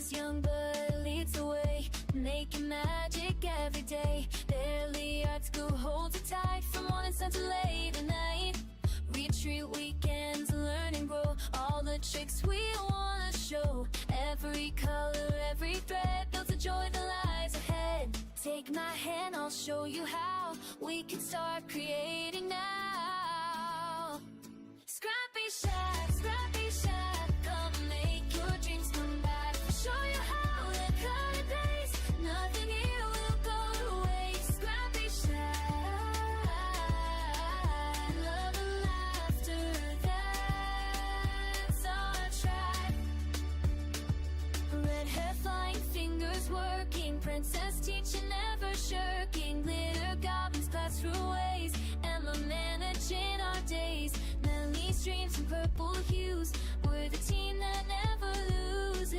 Emma's young but leads the way, making magic every day. Barely art school holds her tight, from morning sun to late at night. Retreat weekends, learn and grow, all the tricks we wanna show. Every color, every thread builds a joy that lies ahead. Take my hand, I'll show you how we can start creating now. ScrappyShak, ScrappyShak, come and make your dreams come back. I'll show you how to cut and paste, nothing here will go to waste. ScrappyShak, love and laughter, that's our tribe. Red hair flying, fingers working, princess teaching, never shirking. Glitter goblins pass through ways, Emma managing our days. Melanie streams in purple hues, we're the team that never loses.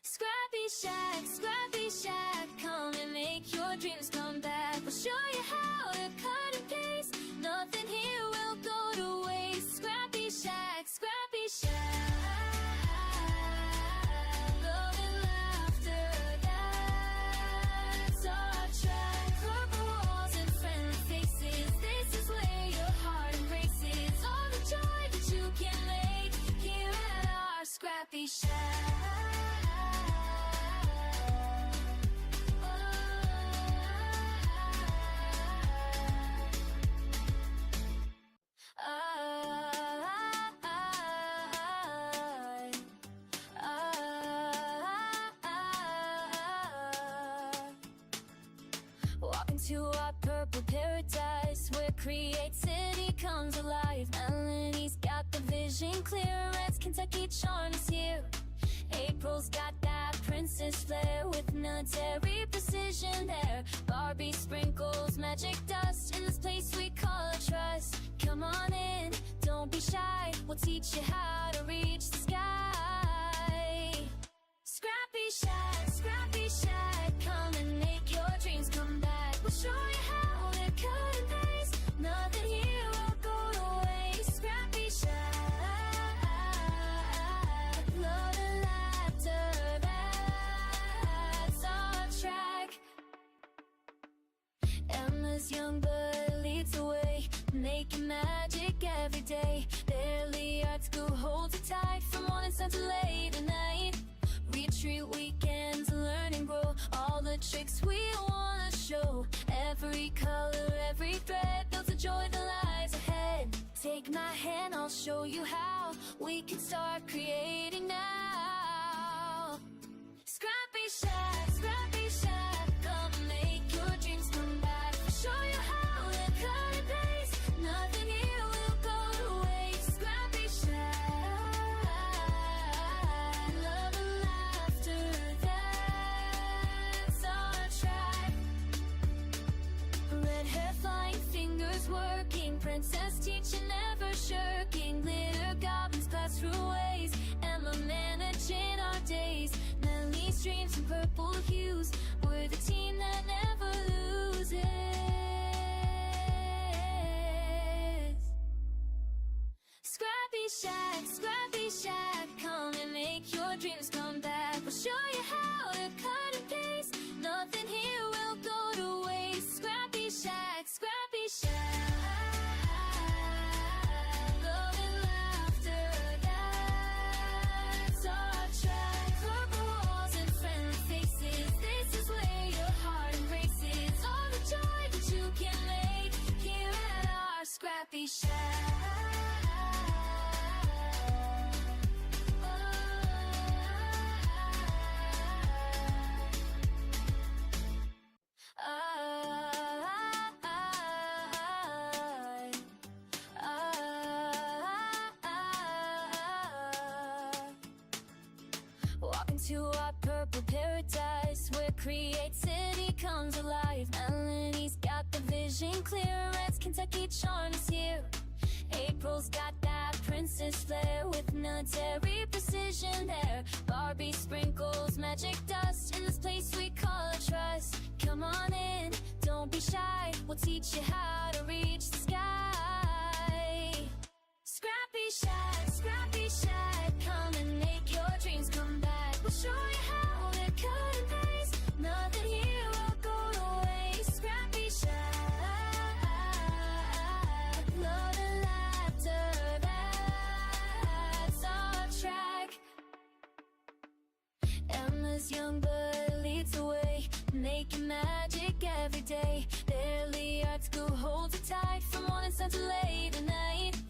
ScrappyShak, ScrappyShak, come and make your dreams come back. We'll show you how to cut and paste, nothing here will go to waste. ScrappyShak, ScrappyShak, love and laughter, that's our tribe. Purple walls and friendly faces, this is where your heart embraces. All the joy that you can make here at our ScrappyShak. Walk into our purple paradise, where creativity comes alive. Melanie's got the vision clear, Red's Kentucky charm is here. April's got that princess flair, with military precision there. Barbie sprinkles magic dust in this place we call trust. Come on in, don't be shy, we'll teach you how to reach the sky. ScrappyShak, ScrappyShak, come and make your dreams come back. We'll show you how to cut and paste, nothing here will go to waste. ScrappyShak, love and laughter, that's our track. Emma's young but leads the way, making magic every day. Barely art school holds her tight, from morning sun to late at night. Retreat weekends, learn and grow, all the tricks we wanna show. Every color, every thread builds a joy that lies ahead. Take my hand, I'll show you how we can start creating now. ScrappyShak, ScrappyShak, come and make your dreams come back. I'll show you how to cut and paste, nothing here will go to waste. ScrappyShak, love and laughter, that's our tribe. Red hair flying, fingers working, princess teaching, never shirking. Glitter goblins pass through ways, Emma managing our days. Melanie streams in purple hues, we're the team that never loses. ScrappyShak, ScrappyShak, come and make your dreams come back. We'll show you how to cut and paste, nothing here will go to waste. ScrappyShak, ScrappyShak, love and laughter, that's our tribe. Purple walls and friendly faces, this is where your heart embraces. All the joy that you can make here at our ScrappyShak. Walk into our purple paradise, where creativity comes alive. Melanie's got the vision clear, Red's Kentucky charm is here. April's got that princess flair, with military precision there. Barbie sprinkles magic dust in this place we call trust. Come on in, don't be shy, we'll teach you how to reach the sky. ScrappyShak, show you how to cut and paste. Nothing here will go to waste. Scrappy Shack, love and laughter, that's our track. Emma's young blood leads the way, making magic every day. Barely art school holds it tight, from morning sun to late at night.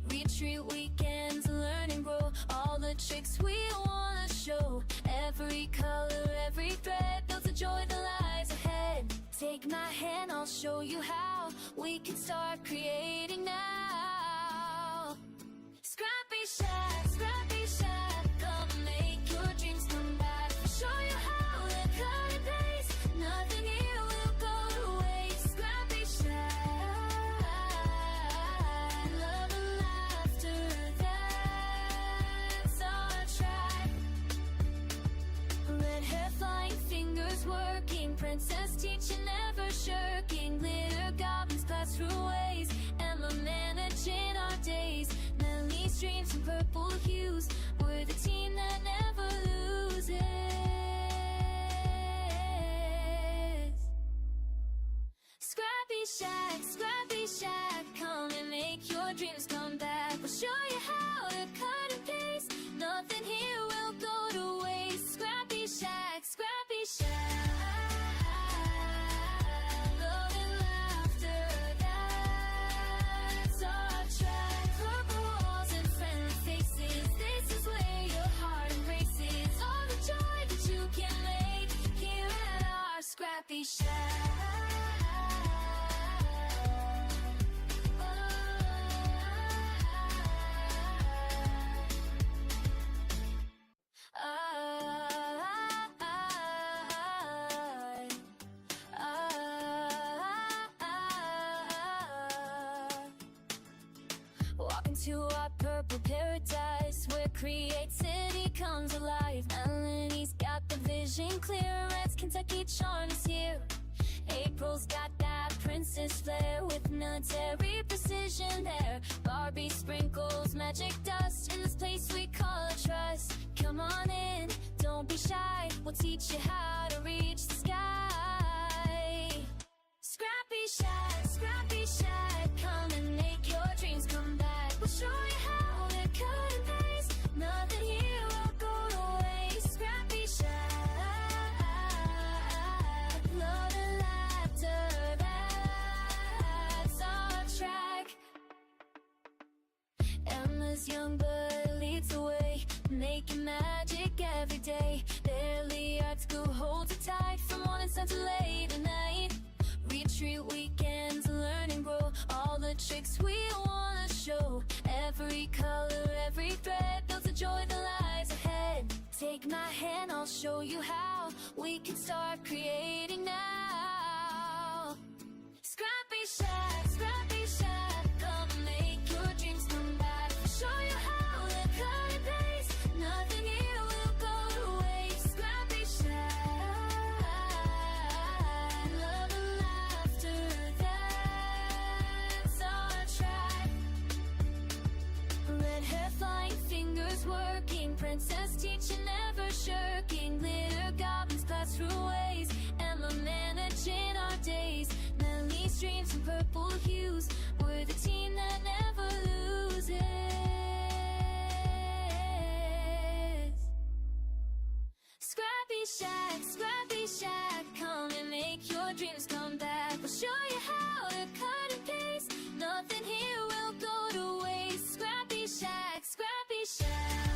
Retreat weekends, learn and grow, all the tricks we wanna show. Every color, every thread builds a joy that lies ahead. Take my hand, I'll show you how we can start creating now. Scrappy Shack, Scrappy Shack, come make your dreams come back. We'll show you how to cut and paste. Nothing here will go to waste. Scrappy Shack, love and laughter, that's our track. Red hair flying, fingers working, princess teaching, never shirking. Glitter goblins pass through ways, Emma managing our days. Melanie streams in purple hues, we're the team that never loses. Scrappy Shack, Scrappy Shack, come and make your dreams come back. We'll show you how to cut and paste. Nothing here will go to waste. Scrappy Shack, Scrappy Shack, love and laughter, that's our track. Purple walls and friendly faces, this is where your heart embraces. All the joy that you can make here at our Scrappy Shack. Walk into our purple paradise, where creativity comes alive. Melanie's got the vision clear, Red's Kentucky charm is here. April's got that princess flair, with military precision there. Barbie sprinkles magic dust in this place we call trust. Come on in, don't be shy, we'll teach you how to reach the sky. Scrappy Shack, Scrappy Shack, come and make your dreams come back. We'll show you how to cut and paste. Nothing here will go to waste. Scrappy Shack, love and laughter, that's our track. Emma's young blood leads the way, making magic every day. Barely art school holds it tight, from morning sun to late at night. Retreat weekends, learn and grow, all the tricks we wanna show. Every color, every thread builds a joy that lies ahead. Take my hand, I'll show you how we can start creating now. Scrappy Shack, Scrappy Shack, come make your dreams come back. We'll show you how to cut and paste. Nothing here will go to waste. Scrappy Shack, love and laughter, that's our track. Red hair flying, fingers working, princess teaching, never shirking. Glitter goblins pass through ways, Emma managing our days. Melanie streams in purple hues, we're the team that never loses. Scrappy Shack, Scrappy Shack, come and make your dreams come back. We'll show you how to cut and paste. Nothing here will go to waste. Scrappy Shack, Scrappy Shack,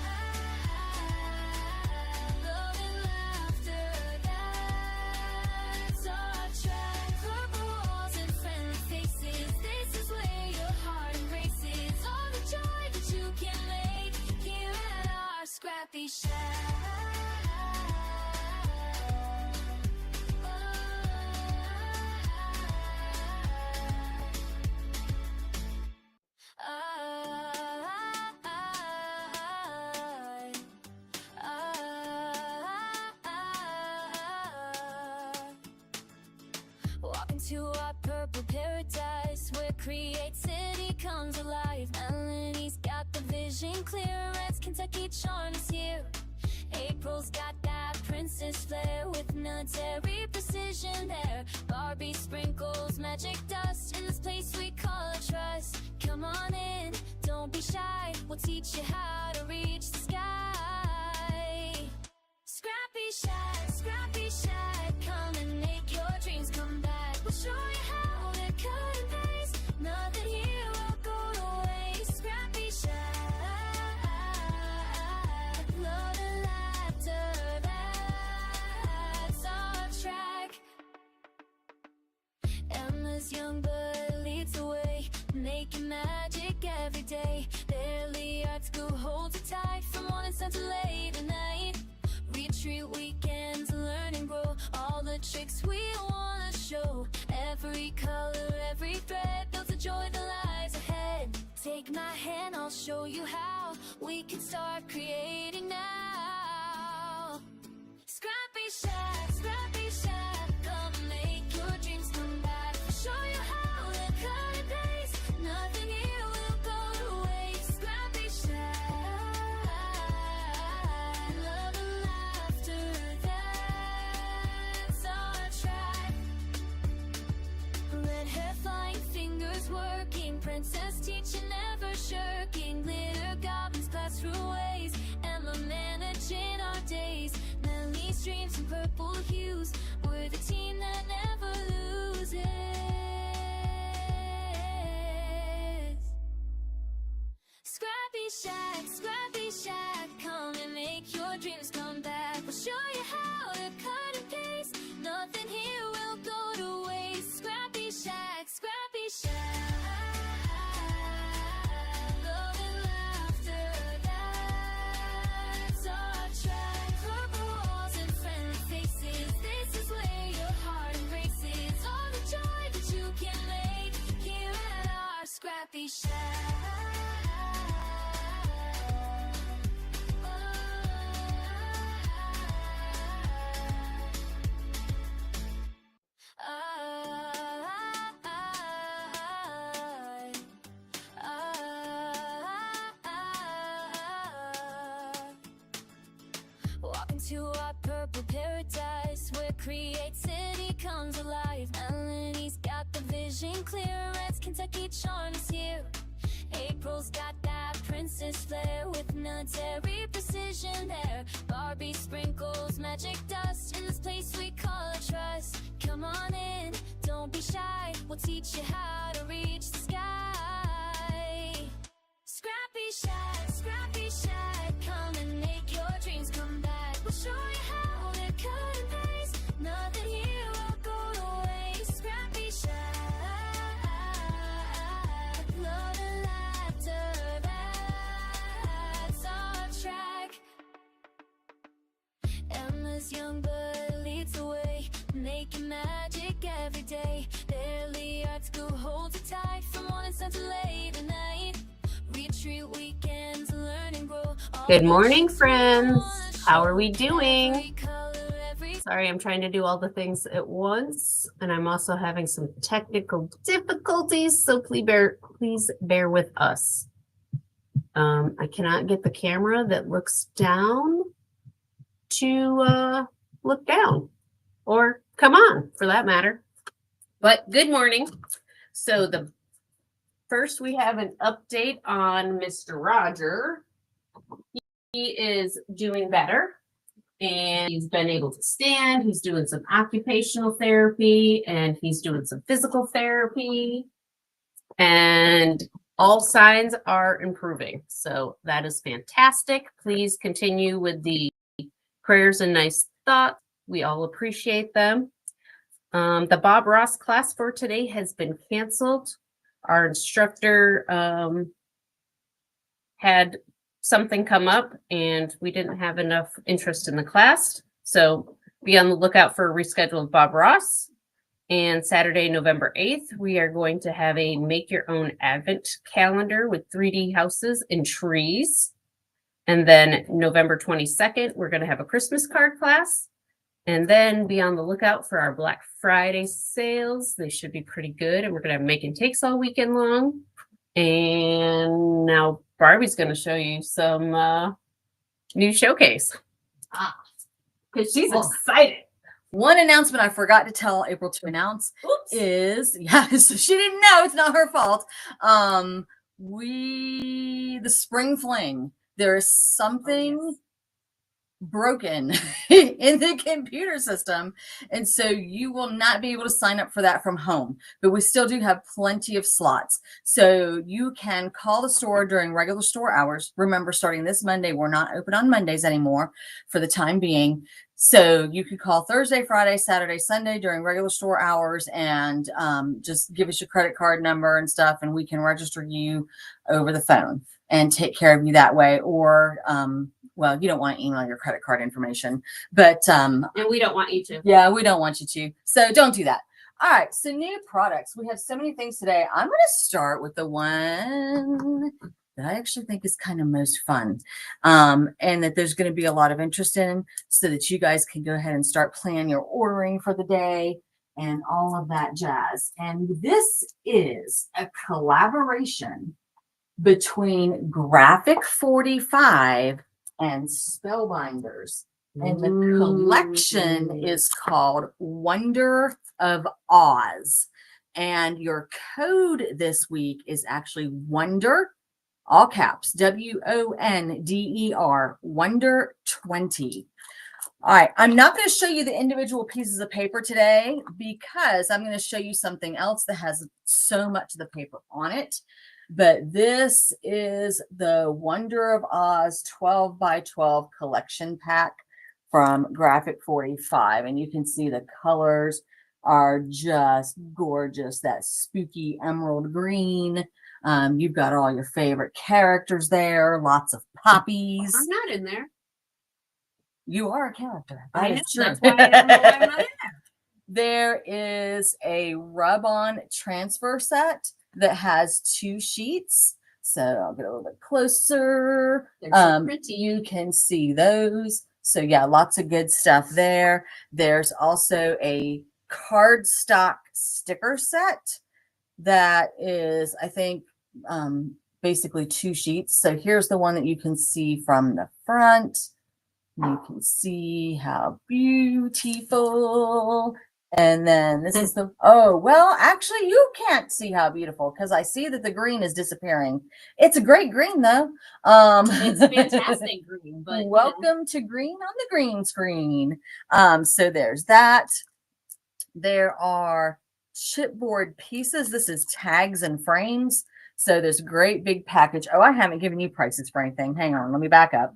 love and laughter, that's our track. Purple walls and friendly faces, this is where your heart embraces. All the joy that you can make here at our Scrappy Shack. Walk into our purple paradise, where creativity comes alive. Melanie's got the vision clear, Red's Kentucky charm is here. April's got that princess flair with military precision there. Barbie sprinkles magic dust in this place we call trust. Come on in, don't be shy, we'll teach you how to reach the sky. ScrappyShak, come and make your dreams come back. We'll show you how to cut and paste, nothing here will go to waste. ScrappyShak, love and laughter, that's our track. Emma's young but leads the way, making magic every day. Barely art school holds it tight from morning sun to late at night. Retreat weekends, learn and grow, all the tricks we wanna show. Every color, every thread builds a joy that lies ahead. Take my hand, I'll show you how we can start creating now. ScrappyShak, come and make your dreams come back. I'll show you how to cut and paste, nothing here will go to waste. ScrappyShak, love and laughter, that's our track. Red hair flying, fingers working, princess teaching, never shirking. Glitter goblins pass through ways, Emma managing our days. Melly's dreams in purple hues, we're the team that never loses. ScrappyShak, come and make your dreams come back. We'll show you how to cut and paste, nothing here will go to waste. ScrappyShak, love and laughter, that's our track. Purple walls and friendly faces, this is where your heart embraces. All the joy that you can make here at our ScrappyShak. Walk into our purple paradise where creativity comes alive. Melanie's got the vision clear, Red's Kentucky charm is here. April's got that princess flair with military precision there. Barbie sprinkles magic dust in this place we call trust. Come on in, don't be shy, we'll teach you how to reach the sky. ScrappyShak, come and make your dreams come back. We'll show you how to cut and paste, nothing here will go to waste. ScrappyShak, love and laughter, that's our track. Emma's young but leads the way, making magic every day. Barely art school holds it tight from morning sun to late at night. Retreat weekends, learn and grow. Good morning, friends. How are we doing? Sorry, I'm trying to do all the things at once, and I'm also having some technical difficulties, so please bear with us. I cannot get the camera that looks down to look down, or come on, for that matter. But good morning. So first, we have an update on Mr. Roger. He is doing better, and he's been able to stand. He's doing some occupational therapy, and he's doing some physical therapy, and all signs are improving. So that is fantastic. Please continue with the prayers and nice thoughts. We all appreciate them. The Bob Ross class for today has been canceled. Our instructor had something come up and we didn't have enough interest in the class. So be on the lookout for a rescheduled Bob Ross. And Saturday, November 8th, we are going to have a make your own advent calendar with 3D houses and trees. And then November 22nd, we're going to have a Christmas card class. And then be on the lookout for our Black Friday sales. They should be pretty good. And we're going to have make and takes all weekend long. And now Barbie's going to show you some new showcase. Because she's excited. One announcement I forgot to tell April to announce is, so she didn't know, it's not her fault. The spring fling, there is something broken in the computer system, and so you will not be able to sign up for that from home, but we still do have plenty of slots, so you can call the store during regular store hours. Remember, starting this Monday, we're not open on Mondays anymore for the time being, so you could call Thursday, Friday, Saturday, Sunday during regular store hours, and just give us your credit card number and stuff, and we can register you over the phone and take care of you that way. Or well, you don't want to email your credit card information, but and we don't want you to. Yeah, we don't want you to. So don't do that. All right. So new products. We have so many things today. I'm going to start with the one that I actually think is kind of most fun, and that there's going to be a lot of interest in, so that you guys can go ahead and start planning your ordering for the day and all of that jazz. And this is a collaboration between Graphic 45 and Spellbinders. And the collection is called Wonder of Oz. And your code this week is actually Wonder, all caps, WONDER, Wonder 20. All right, I'm not going to show you the individual pieces of paper today, because I'm going to show you something else that has so much of the paper on it. But this is the Wonder of Oz 12 by 12 collection pack from Graphic 45. And you can see the colors are just gorgeous. That spooky emerald green. You've got all your favorite characters there. Lots of poppies. I'm not in there. You are a character. I know. That's why I don't know why I'm not in There there. is a rub-on transfer set that has 2 sheets. So I'll get a little bit closer. They're so pretty. You can see those. So yeah, lots of good stuff there. There's also a cardstock sticker set that is, I think, basically 2 sheets. So here's the one that you can see from the front. You can see how beautiful. And then this is the, oh, well, actually, you can't see how beautiful, because I see that the green is disappearing. It's a great green, though. It's fantastic green. But welcome to green on the green screen. So there's that. There are chipboard pieces. This is tags and frames. So there's a great big package. Oh, I haven't given you prices for anything. Hang on, let me back up.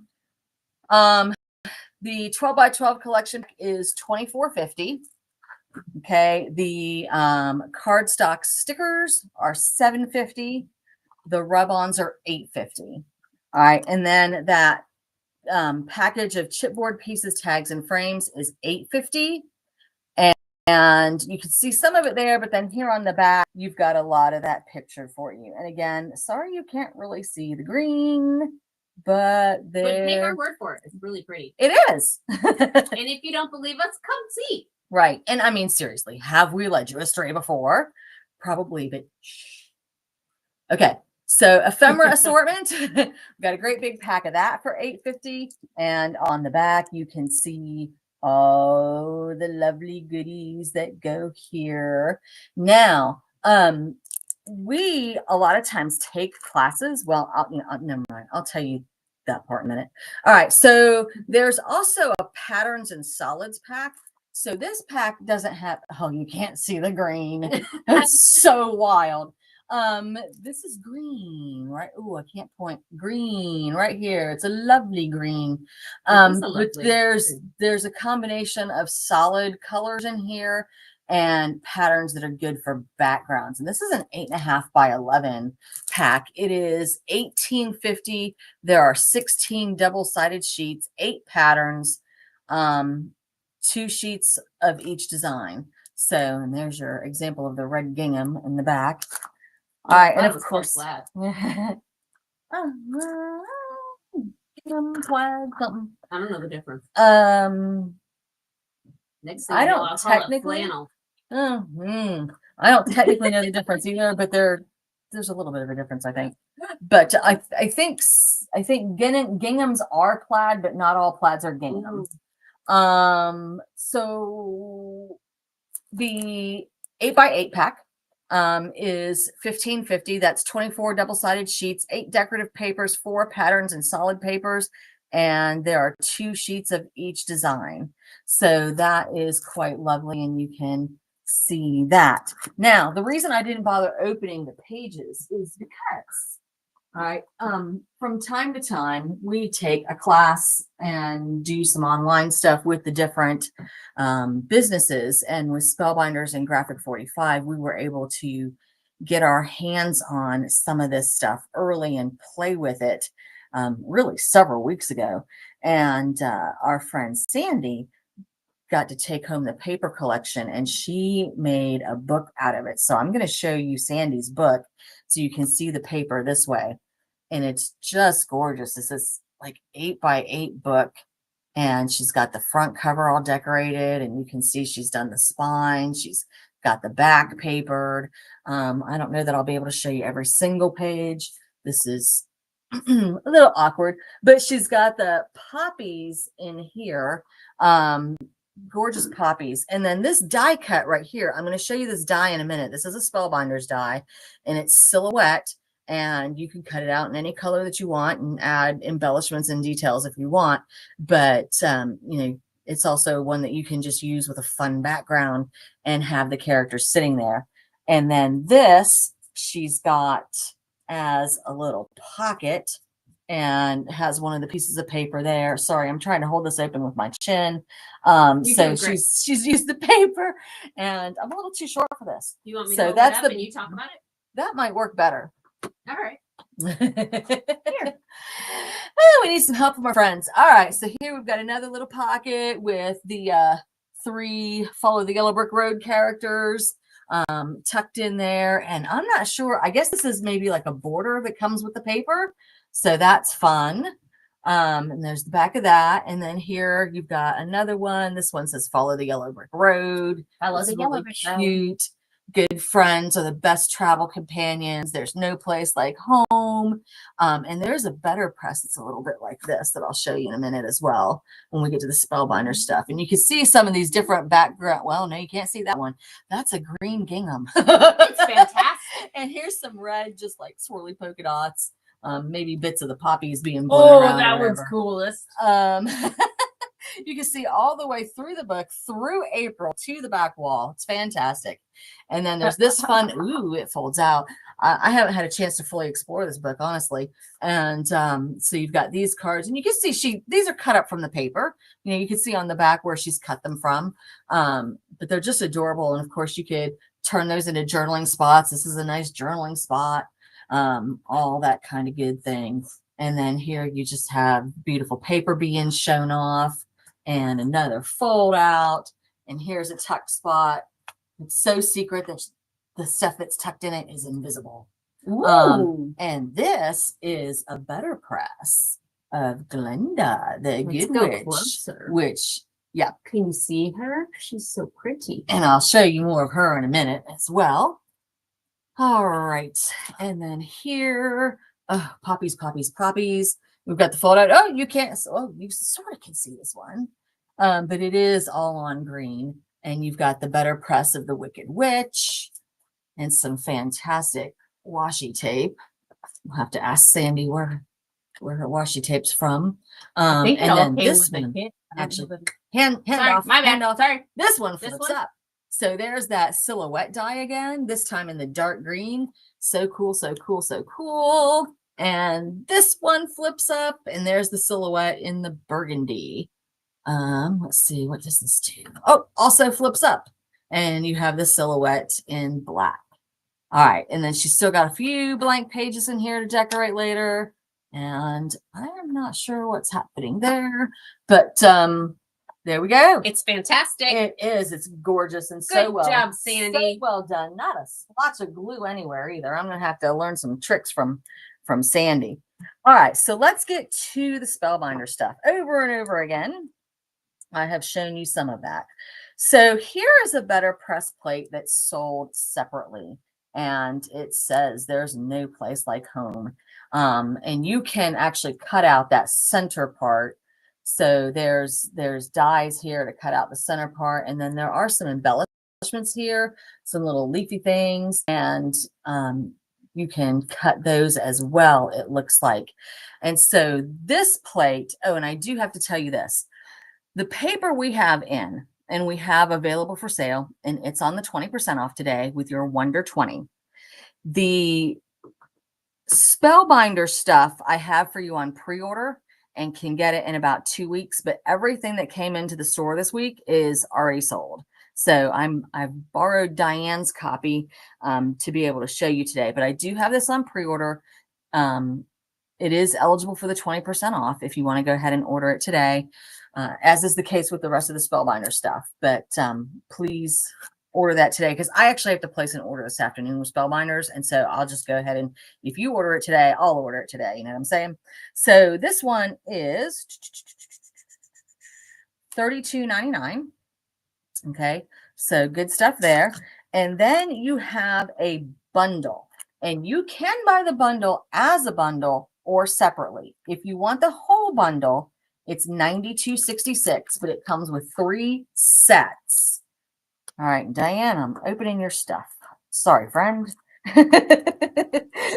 The 12 by 12 collection is $24.50. Okay, the cardstock stickers are $7.50. The rub-ons are $8.50. All right, and then that package of chipboard pieces, tags, and frames is $8.50. And you can see some of it there, but then here on the back, you've got a lot of that pictured for you. And again, sorry you can't really see the green, but there. But take our word for it. It's really pretty. It is. And if you don't believe us, come see. Right. And I mean, seriously, have we led you astray before? Probably, but shh. Okay. So ephemera assortment. We've got a great big pack of that for $8.50. And on the back, you can see all the lovely goodies that go here. Now, we a lot of times take classes. Well, never mind. I'll tell you that part in a minute. All right. So there's also a patterns and solids pack. So this pack doesn't have, oh, you can't see the green. That's so wild. This is green, right? Oh, I can't point. Green right here. It's a lovely green. But there's a combination of solid colors in here and patterns that are good for backgrounds. And this is an 8.5 by 11 pack. It is $18.50. There are 16 double-sided sheets, 8 patterns, 2 sheets of each design. So, and there's your example of the red gingham in the back. All right, and of course, I don't know the difference. Next thing I you know, don't I'll call it technically. flannel. I don't technically know the difference either, but there's a little bit of a difference, I think. But I think ginghams are plaid, but not all plaids are gingham. So the 8x8 pack is $15.50. That's 24 double-sided sheets, 8 decorative papers, 4 patterns and solid papers, and there are 2 sheets of each design. So that is quite lovely, and you can see that. Now, the reason I didn't bother opening the pages is because, all right, from time to time, we take a class and do some online stuff with the different businesses, and with Spellbinders and Graphic 45, we were able to get our hands on some of this stuff early and play with it really several weeks ago. And our friend Sandy got to take home the paper collection, and she made a book out of it. So I'm going to show you Sandy's book so you can see the paper this way. And it's just gorgeous. This is like 8x8 book, and she's got the front cover all decorated, and you can see she's done the spine. She's got the back papered. I don't know that I'll be able to show you every single page. This is a little awkward, but she's got the poppies in here. Gorgeous poppies. And then this die cut right here, I'm going to show you this die in a minute. This is a Spellbinders die, and it's silhouette, and you can cut it out in any color that you want and add embellishments and details if you want. But you know, it's also one that you can just use with a fun background and have the characters sitting there. And then this she's got as a little pocket, and has one of the pieces of paper there. Sorry, I'm trying to hold this open with my chin. So she's used the paper, and I'm a little too short for this. You want me So to hold that's it up the- and you talk about it? That might work better. All right. Here. Oh, we need some help from our friends. All right, so here we've got another little pocket with the 3 Follow the Yellow Brick Road characters tucked in there. And I'm not sure, I guess this is maybe like a border that comes with the paper. So that's fun. And there's the back of that. And then here you've got another one. This one says Follow the Yellow Brick Road. Follow It's the Yellow really Brick Road. cute. Good friends are the best travel companions. There's no place like home. And there's a better press that's a little bit like this that I'll show you in a minute as well when we get to the Spellbinder stuff. And you can see some of these different background. Well, no, you can't see that one. That's a green gingham. It's fantastic. And here's some red, just like swirly polka dots. Maybe bits of the poppies being blown around. Oh, that or one's whatever. coolest. You can see all the way through the book, through April to the back wall. It's fantastic. And then there's this fun, ooh, it folds out. I haven't had a chance to fully explore this book, honestly. And so you've got these cards, and you can see these are cut up from the paper. You know, you can see on the back where she's cut them from. But they're just adorable. And of course, you could turn those into journaling spots. This is a nice journaling spot. All that kind of good thing. And then here you just have beautiful paper being shown off, and another fold out. And here's a tucked spot. It's so secret that the stuff that's tucked in it is invisible. And this is a better press of Glenda, the Let's Good go Witch, closer. which, yeah. Can you see her? She's so pretty. And I'll show you more of her in a minute as well. All right. And then here, poppies, poppies, poppies. We've got the fold out. Oh, you can't. Oh, you sort of can see this one. But it is all on green. And you've got the better press of the Wicked Witch and some fantastic washi tape. We'll have to ask Sandy where her washi tape's from. I think it and all then came this with a one, kit. actually, hand Sorry, off, my bad. hand off. Sorry. This one This flips one? up. So there's that silhouette die again, this time in the dark green. So cool, so cool, so cool. And this one flips up, and there's the silhouette in the burgundy. Let's see, what does this do? Oh, also flips up, and you have the silhouette in black. All right, and then she's still got a few blank pages in here to decorate later. And I'm not sure what's happening there, but there we go. It's fantastic. It is. It's gorgeous and Good so well. job, Sandy. So well done. Not a splotch of glue anywhere either. I'm gonna have to learn some tricks from Sandy. All right, so let's get to the Spellbinder stuff over and over again. I have shown you some of that. So here is a better press plate that's sold separately. and it says there's no place like home. And you can actually cut out that center part. So there's dies here to cut out the center part, and then there are some embellishments here, some little leafy things, and you can cut those as well, it looks like. And so this plate, oh, and I do have to tell you this, the paper we have in and we have available for sale, and it's on the 20% off today with your Wonder 20. The Spellbinder stuff I have for you on pre-order and can get it in about 2 weeks, but everything that came into the store this week is already sold. So I've borrowed Diane's copy to be able to show you today, but I do have this on pre-order. It is eligible for the 20% off if you want to go ahead and order it today, as is the case with the rest of the Spellbinder stuff. But please order that today, because I actually have to place an order this afternoon with Spellbinders. And so I'll just go ahead and if you order it today, I'll order it today. You know what I'm saying? So this one is $32.99. Okay, so good stuff there. And then you have a bundle, and you can buy the bundle as a bundle or separately. If you want the whole bundle, it's $92.66, but it comes with 3 sets. All right, Diane, I'm opening your stuff. Sorry, friend.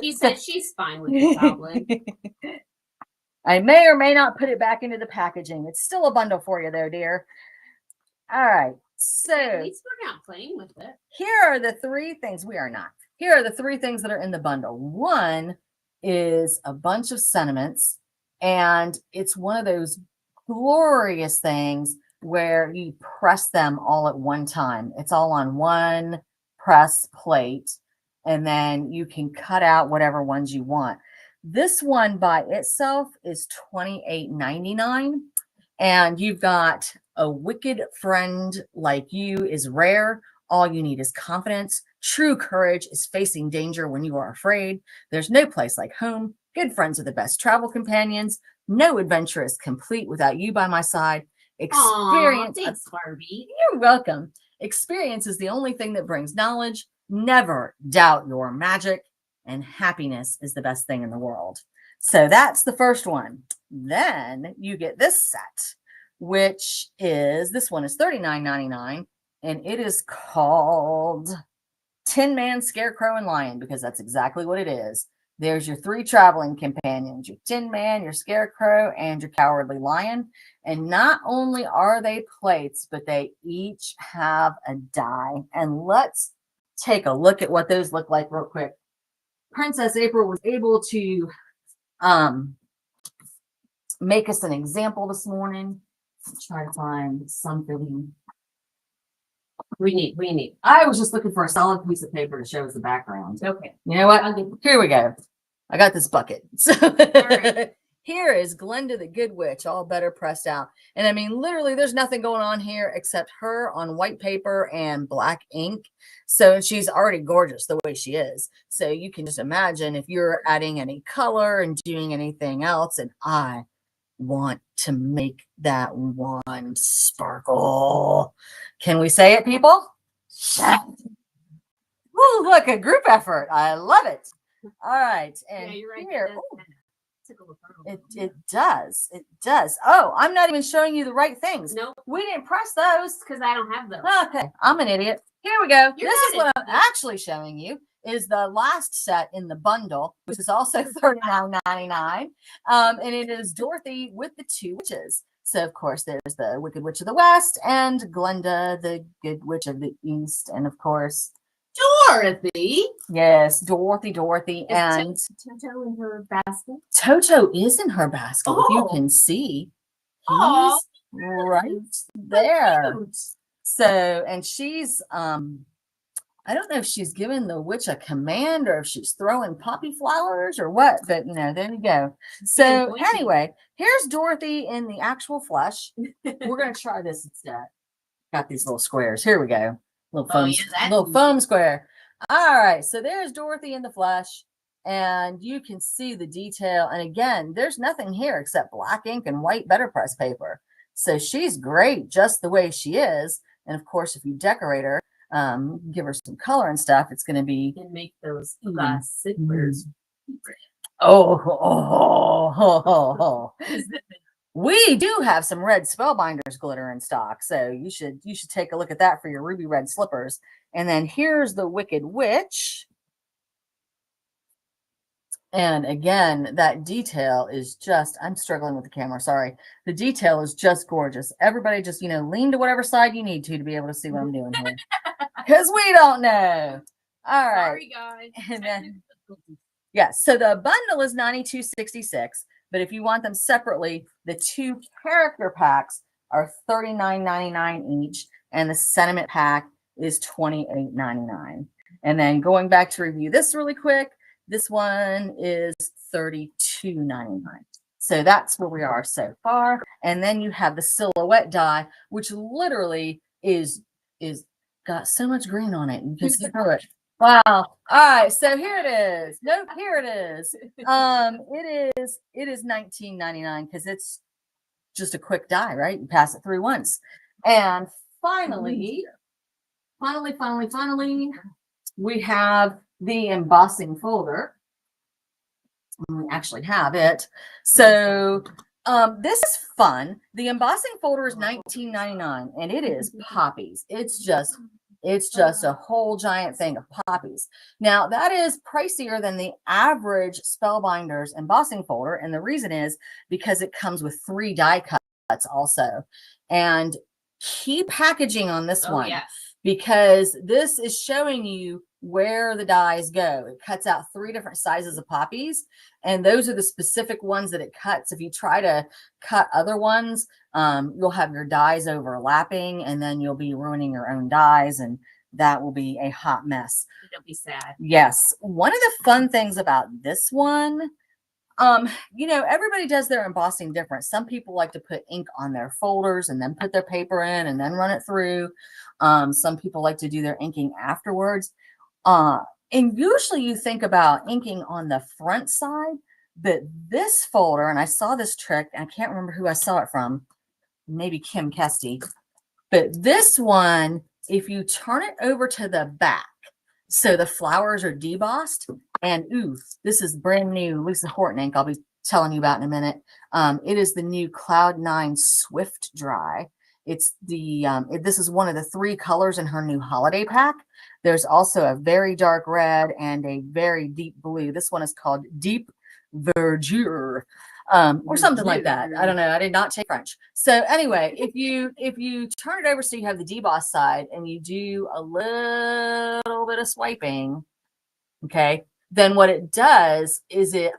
She said she's fine with the goblin. I may or may not put it back into the packaging. It's still a bundle for you, though, dear. All right. So At least we're not playing with it. Here are the 3 things. We are not. Here are the 3 things that are in the bundle. One is a bunch of sentiments, and it's one of those glorious things where you press them all at one time. It's all on one press plate, and then you can cut out whatever ones you want. This one by itself is $28.99, and you've got a wicked friend like you is rare. All you need is confidence. True courage is facing danger when you are afraid. There's no place like home. Good friends are the best travel companions. No adventure is complete without you by my side. Experience. Aww, thanks, Barbie. You're welcome. Experience is the only thing that brings knowledge. Never doubt your magic. And happiness is the best thing in the world. So that's the first one. Then you get this set, which is, this one is $39.99, and it is called Tin Man, Scarecrow, and Lion, because that's exactly what it is. There's your 3 traveling companions, your Tin Man, your Scarecrow, and your Cowardly Lion. And not only are they plates, but they each have a die. And let's take a look at what those look like real quick. Princess April was able to make us an example this morning. Try to find something. We need. I was just looking for a solid piece of paper to show us the background. Okay. You know what? Here we go. I got this bucket. So right. Here is Glenda the Good Witch, all better pressed out. And I mean, literally, there's nothing going on here except her on white paper and black ink. So she's already gorgeous the way she is. So you can just imagine if you're adding any color and doing anything else. And I want to make that wand sparkle. Can we say it, people? Ooh, look, a group effort. I love it. All right. And Yeah, you're right. here, It it does. It does. Oh, I'm not even showing you the right things. Nope. We didn't press those. Because I don't have those. Okay. I'm an idiot. Here we go. You're This is not what I'm actually showing you is the last set in the bundle, which is also $39.99. And it is Dorothy with the 2 witches. So, of course, there's the Wicked Witch of the West and Glenda, the Good Witch of the East. And, of course, Dorothy. yes, Dorothy, and Toto in her basket. Toto is in her basket. If you Oh. can see, Aw. he's right there. So, and she's, I don't know if she's giving the witch a command or if she's throwing poppy flowers or what, but you know, there you go. So anyway, here's Dorothy in the actual flesh. We're going to try this instead. Got these little squares. Here we go. Little foam, little foam square. All right. So there's Dorothy in the flesh, and you can see the detail. And again, there's nothing here except black ink and white betterpress paper. So she's great just the way she is. And of course, if you decorate her, give her some color and stuff, it's going to be. And make those glass zippers. We do have some red Spellbinders glitter in stock, so you should take a look at that for your ruby red slippers. And then here's the Wicked Witch. And again, that detail is just, I'm struggling with the camera, sorry. The detail is just gorgeous. Everybody just, lean to whatever side you need to be able to see what I'm doing here. Because we don't know. All right. Sorry, guys. And then, yeah, so the bundle is $92.66, but if you want them separately, the 2 character packs are $39.99 each, and the sentiment pack is $28.99. And then going back to review this really quick, this one is $32.99. So that's where we are so far. And then you have the silhouette die, which literally is got so much green on it. You can see through it. Wow. All right. So here it is. Nope, here it is. It is $19.99 because it's just a quick die, right? You pass it through once. And finally, we have the embossing folder. We actually have it. So this is fun. The embossing folder is $19.99 and it is poppies. It's just a whole giant thing of poppies. Now that is pricier than the average Spellbinders embossing folder. And the reason is because it comes with 3 die cuts also. And key packaging on this one, yes. Because this is showing you where the dies go. It cuts out 3 different sizes of poppies, and those are the specific ones that it cuts. If you try to cut other ones, you'll have your dies overlapping, and then you'll be ruining your own dies, and that will be a hot mess. It'll be sad. Yes. One of the fun things about this one, everybody does their embossing different. Some people like to put ink on their folders and then put their paper in and then run it through. Some people like to do their inking afterwards. And usually you think about inking on the front side, but this folder, and I saw this trick, and I can't remember who I saw it from, maybe Kim Kesty, but this one, if you turn it over to the back, so the flowers are debossed, and this is brand new Lisa Horton ink I'll be telling you about in a minute. It is the new Cloud 9 Swift Dry. It's the this is one of the 3 colors in her new holiday pack. There's also a very dark red and a very deep blue. This one is called Deep Verdure, or something like that. I don't know. I did not take French. So anyway, if you turn it over so you have the deboss side and you do a little bit of swiping, okay, then what it does is it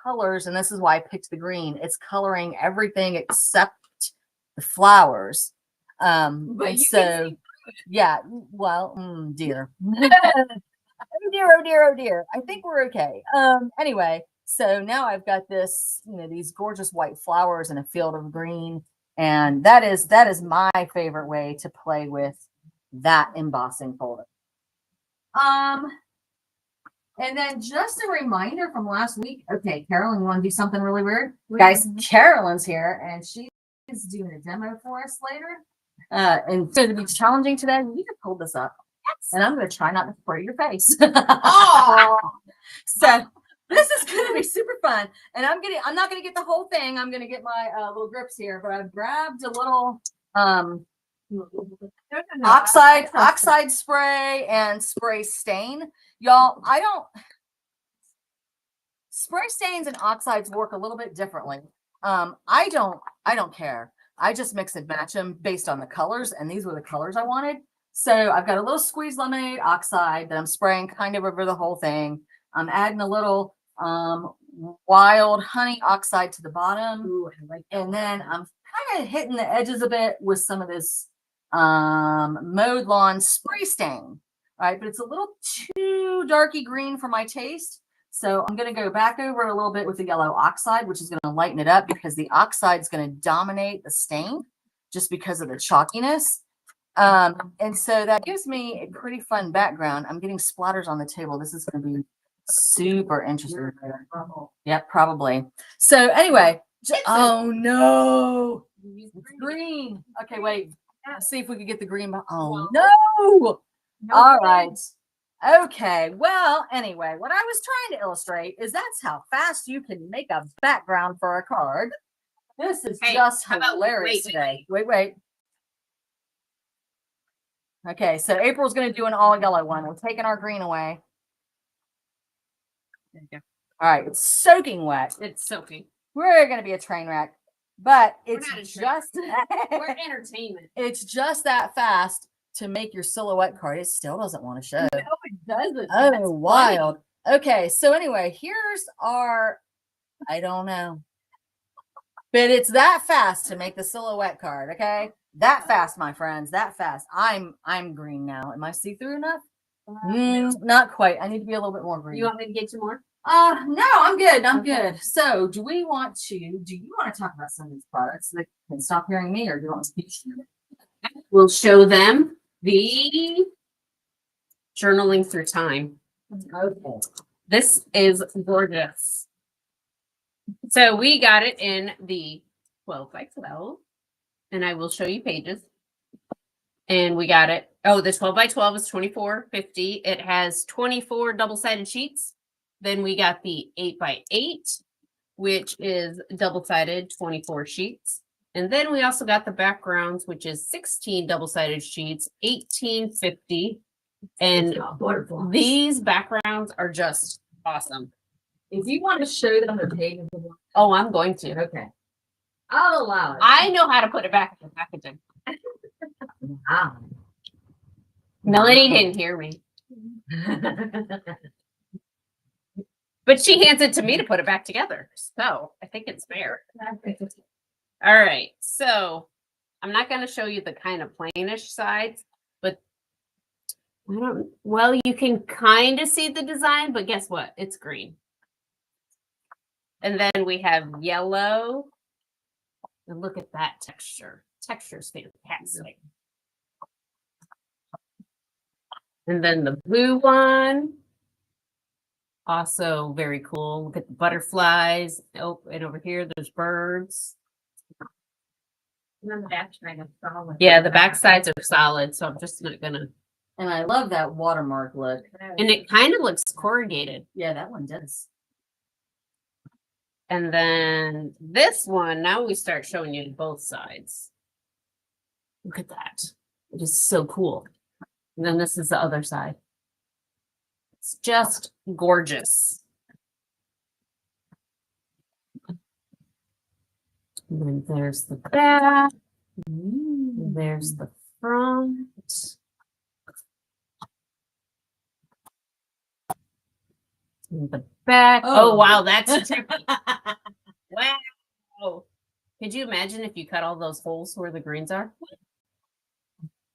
colors, and this is why I picked the green. It's coloring everything except the flowers. And so, yeah, well, dear. Oh dear, oh dear. I think we're okay. Anyway, so now I've got this, these gorgeous white flowers in a field of green. And that is my favorite way to play with that embossing folder. And then just a reminder from last week. Okay, Carolyn, you want to do something really weird? Guys, Carolyn's here and she's doing a demo for us later. And it's going to be challenging today. You just hold this up. Yes. And I'm going to try not to spray your face. Oh. So this is going to be super fun. And I'm not going to get the whole thing. I'm going to get my little grips here, but I've grabbed a little oxide spray and spray stain. Y'all, spray stains and oxides work a little bit differently. I don't care. I just mix and match them based on the colors, and these were the colors I wanted. So I've got a little squeezed lemonade oxide that I'm spraying kind of over the whole thing. I'm adding a little wild honey oxide to the bottom. Ooh, I like that. And then I'm kind of hitting the edges a bit with some of this mowed lawn spray stain. All right, but it's a little too darky green for my taste. So I'm going to go back over it a little bit with the yellow oxide, which is going to lighten it up because the oxide is going to dominate the stain just because of the chalkiness. And so that gives me a pretty fun background. I'm getting splatters on the table. This is going to be super interesting. Yep, probably. So anyway, oh no, it's green. Okay, wait. Let's see if we could get the green. Oh no. All right. Okay. Well, anyway, what I was trying to illustrate is that's how fast you can make a background for a card. This is just hilarious today. Wait. Okay, so April's going to do an all yellow one. We're taking our green away. There you go. All right, it's soaking wet. It's soaking. We're going to be a train wreck, but it's not a train just We're entertainment. it's just that fast to make your silhouette card. It still doesn't want to show. No, it doesn't. Oh, That's wild. Okay, so anyway, here's our, I don't know, but it's that fast to make the silhouette card. Okay, that fast, my friends, that fast. I'm green now. Am I see-through enough? Not quite. I need to be a little bit more green. You want me to get you more? No, I'm good. I'm good. So do you want to talk about some of these products so they can stop hearing me, or do you want to speak to them? We'll show them the journaling through time. Okay. This is gorgeous. So we got it in the 12 by 12, and I will show you pages. And we got it. Oh, the 12 by 12 is $24.50. It has 24 double-sided sheets. Then we got the 8 by 8, which is double-sided 24 sheets. And then we also got the backgrounds, which is 16 double-sided sheets, $18.50. And these backgrounds are just awesome. If you want to show them the pages, Oh, I'm going to. okay, I'll allow it. I know how to put it back in the packaging. Wow. Melanie didn't hear me, but she hands it to me to put it back together. So I think it's fair. All right. So I'm not going to show you the kind of plainish sides, but well, you can kind of see the design, but guess what? It's green. And then we have yellow. And look at that texture. Texture's fantastic. And then the blue one. Also very cool. Look at the butterflies. Oh, and over here there's birds. And then the backside is solid. Yeah, the back sides are solid, so I'm just not gonna. And I love that watermark look. And it kind of looks corrugated. Yeah, that one does. And then this one, now we start showing you both sides. Look at that. It is so cool. And then this is the other side. It's just gorgeous. And then there's the back. And there's the front. And the back. Oh, wow, that's tricky. Wow. Could you imagine if you cut all those holes where the greens are?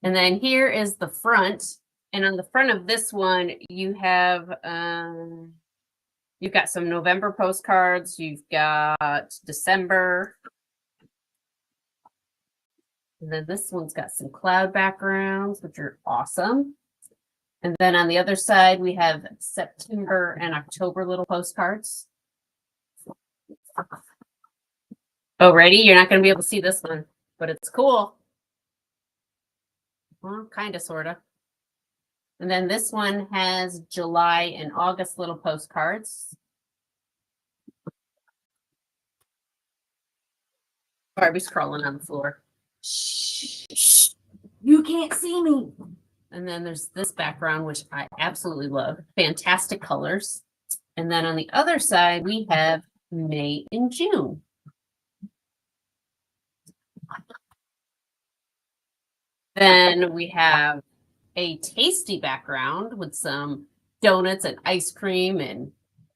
And then here is the front. And on the front of this one, you have you've got some November postcards, you've got December. And then this one's got some cloud backgrounds, which are awesome. And then on the other side, we have September and October little postcards. Oh, ready? You're not going to be able to see this one, but it's cool. Well, kind of, sort of. And then this one has July and August little postcards. Barbie's crawling on the floor. Shh. You can't see me. And then there's this background, which I absolutely love. Fantastic colors. And then on the other side, we have May and June. Then we have a tasty background with some donuts and ice cream and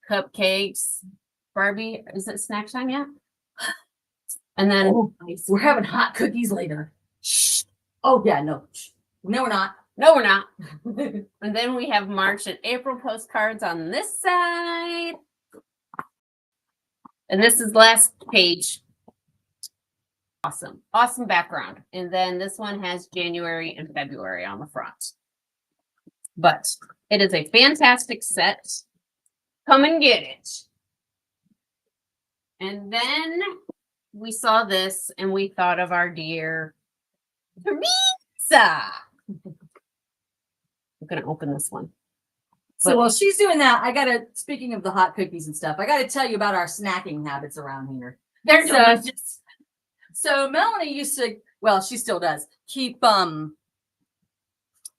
cupcakes. Barbie, is it snack time yet? And then We're having hot cookies later. Shh. Oh, yeah, no. No, we're not. no, we're not. And then we have March and April postcards on this side. And this is last page. Awesome. Awesome background. And then this one has January and February on the front. But it is a fantastic set. Come and get it. And then we saw this and we thought of our dear Teresa. I'm gonna open this one. So while she's doing that, I gotta, speaking of the hot cookies and stuff, I gotta tell you about our snacking habits around here. They're delicious. So Melanie used to, well, she still does, keep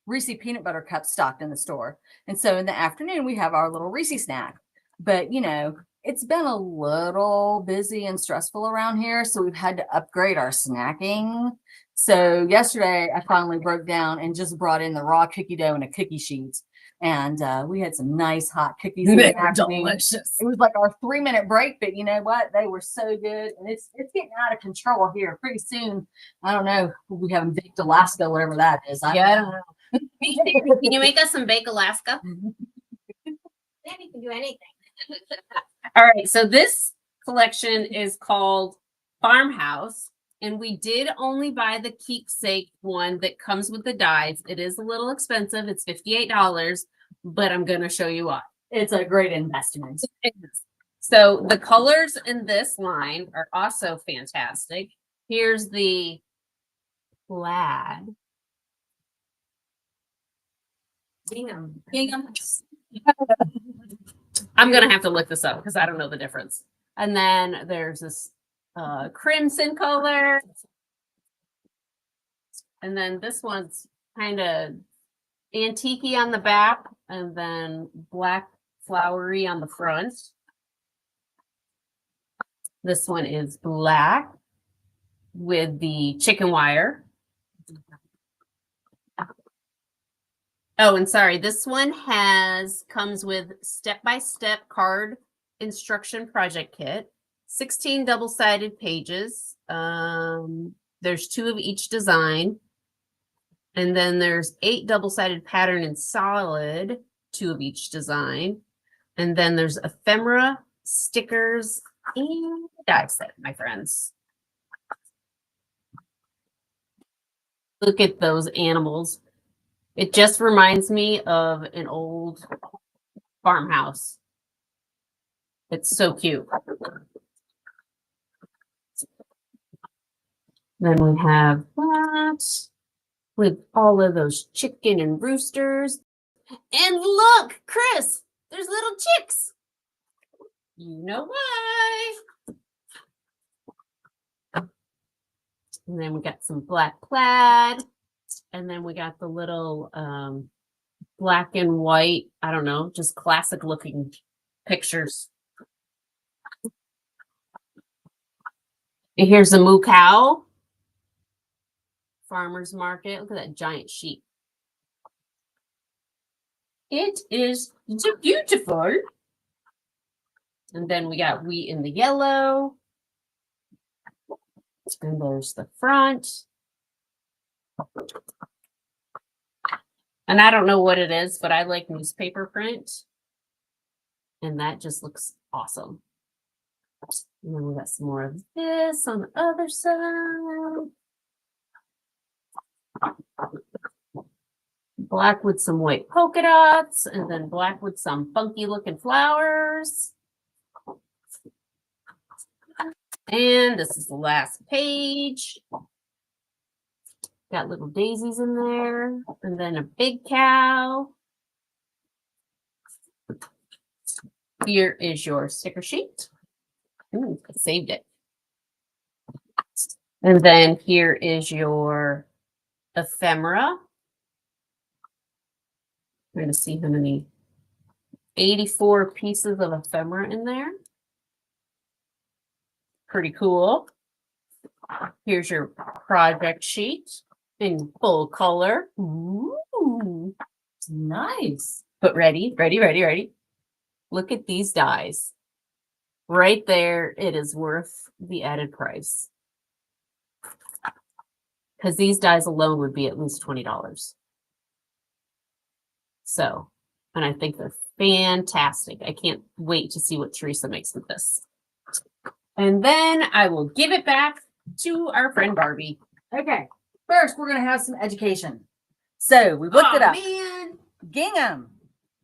Reese peanut butter cups stocked in the store. And so in the afternoon, we have our little Reese snack. But, you know, it's been a little busy and stressful around here. So we've had to upgrade our snacking. So yesterday, I finally broke down and just brought in the raw cookie dough and a cookie sheet. And we had some nice hot cookies in the afternoon. Delicious. It was like our 3-minute break, but you know what? They were so good. And it's getting out of control here. Pretty soon, I don't know, we'll be having baked Alaska, whatever that is. I don't know. Can you make us some Bake Alaska? Maybe can do anything. All right, so this collection is called Farmhouse, and we did only buy the keepsake one that comes with the dies. It is a little expensive. It's $58, but I'm going to show you why. It's a great investment. So the colors in this line are also fantastic. Here's the plaid. Gingham. I'm gonna have to look this up because I don't know the difference. And then there's this crimson color. And then this one's kind of antique-y on the back and then black flowery on the front. This one is black with the chicken wire. Oh, and sorry, this one comes with step-by-step card instruction project kit, 16 double-sided pages. There's 2 of each design. And then there's 8 double-sided pattern in solid, 2 of each design. And then there's ephemera, stickers, and die set, my friends. Look at those animals. It just reminds me of an old farmhouse. It's so cute. Then we have that with all of those chicken and roosters. And look, Chris, there's little chicks. You know why. And then we got some black plaid. And then we got the little black and white, I don't know, just classic looking pictures. And here's a moo cow. Farmer's market. Look at that giant sheep. It is so beautiful. And then we got wheat in the yellow. And there's the front. And I don't know what it is, but I like newspaper print. And that just looks awesome. And then we got some more of this on the other side. Black with some white polka dots, and then black with some funky looking flowers. And this is the last page. Got little daisies in there, and then a big cow. Here is your sticker sheet. Ooh, I saved it. And then here is your ephemera. We're going to see how many 84 pieces of ephemera in there. Pretty cool. Here's your project sheet in full color. Ooh, nice. But ready. Look at these dies. Right there, it is worth the added price. Because these dies alone would be at least $20. So, and I think they're fantastic. I can't wait to see what Teresa makes with this. And then I will give it back to our friend Barbie. Okay. First, we're going to have some education. So we looked it up. Man. Gingham.